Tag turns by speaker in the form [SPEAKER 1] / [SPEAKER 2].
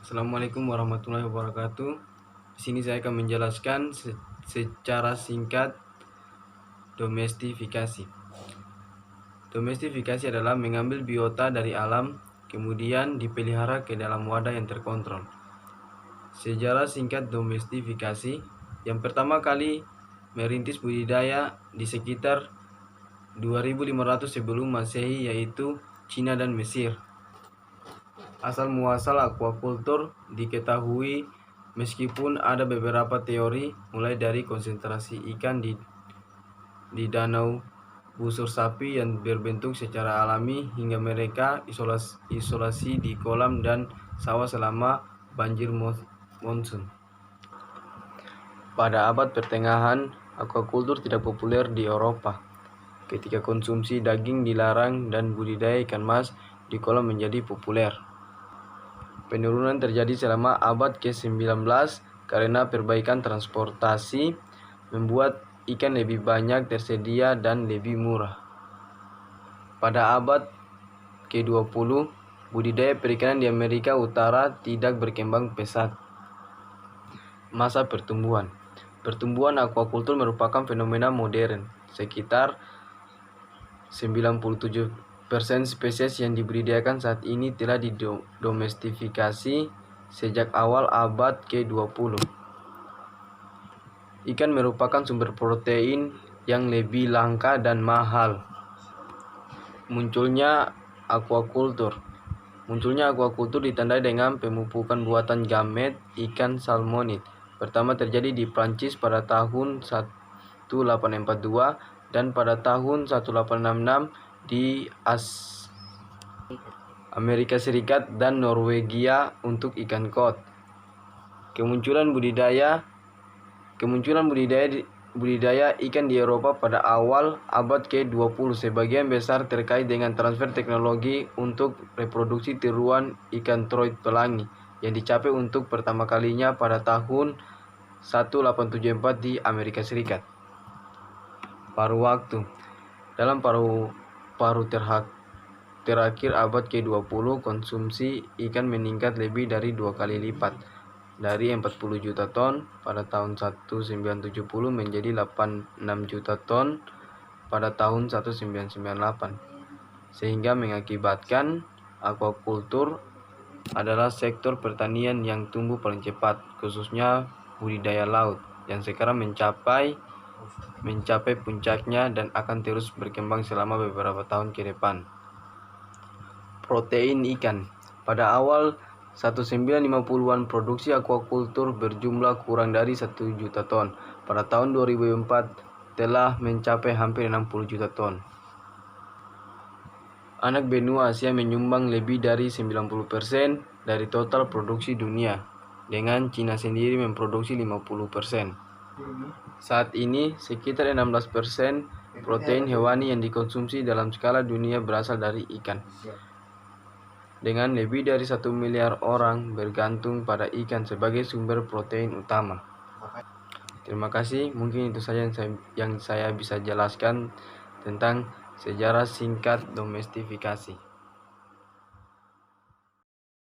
[SPEAKER 1] Assalamualaikum warahmatullahi wabarakatuh. Di sini saya akan menjelaskan secara singkat domestifikasi. Domestifikasi adalah mengambil biota dari alam, kemudian dipelihara ke dalam wadah yang terkontrol. Sejarah singkat domestifikasi, yang pertama kali merintis budidaya di sekitar 2500 sebelum Masehi, yaitu Cina dan Mesir. Asal muasal aquaculture diketahui meskipun ada beberapa teori, mulai dari konsentrasi ikan di danau busur sapi yang berbentuk secara alami hingga mereka isolasi di kolam dan sawah selama banjir monsun. Pada abad pertengahan, aquaculture tidak populer di Eropa. Ketika konsumsi daging dilarang dan budidaya ikan mas di kolam menjadi populer. Penurunan terjadi selama abad ke-19 karena perbaikan transportasi membuat ikan lebih banyak tersedia dan lebih murah. Pada abad ke-20, budidaya perikanan di Amerika Utara tidak berkembang pesat. Masa pertumbuhan. Pertumbuhan aquaculture merupakan fenomena modern. Sekitar 97% spesies yang dibudidayakan saat ini telah didomestifikasi sejak awal abad ke-20. Ikan merupakan sumber protein yang lebih langka dan mahal. Munculnya aquaculture ditandai dengan pemupukan buatan gamet ikan salmonid. Pertama terjadi di Prancis pada tahun 1842 dan pada tahun 1866 di Amerika Serikat dan Norwegia untuk ikan kod. Kemunculan budidaya ikan di Eropa pada awal abad ke-20 sebagian besar terkait dengan transfer teknologi untuk reproduksi tiruan ikan trout pelangi yang dicapai untuk pertama kalinya pada tahun 1874 di Amerika Serikat. Paruh waktu. Dalam paruh terakhir abad ke-20, konsumsi ikan meningkat lebih dari 2 kali lipat, dari 40 juta ton pada tahun 1970 menjadi 86 juta ton pada tahun 1998, sehingga mengakibatkan aquaculture adalah sektor pertanian yang tumbuh paling cepat, khususnya budidaya laut, yang sekarang mencapai puncaknya dan akan terus berkembang selama beberapa tahun ke depan. Protein ikan. Pada awal 1950-an produksi aquaculture berjumlah kurang dari 1 juta ton. Pada tahun 2004 telah mencapai hampir 60 juta ton. Anak benua Asia menyumbang lebih dari 90% dari total produksi dunia, dengan Cina sendiri memproduksi 50%. Saat ini, sekitar 16% protein hewani yang dikonsumsi dalam skala dunia berasal dari ikan. Dengan lebih dari 1 miliar orang bergantung pada ikan sebagai sumber protein utama. Terima kasih, mungkin itu saja yang saya bisa jelaskan tentang sejarah singkat domestifikasi.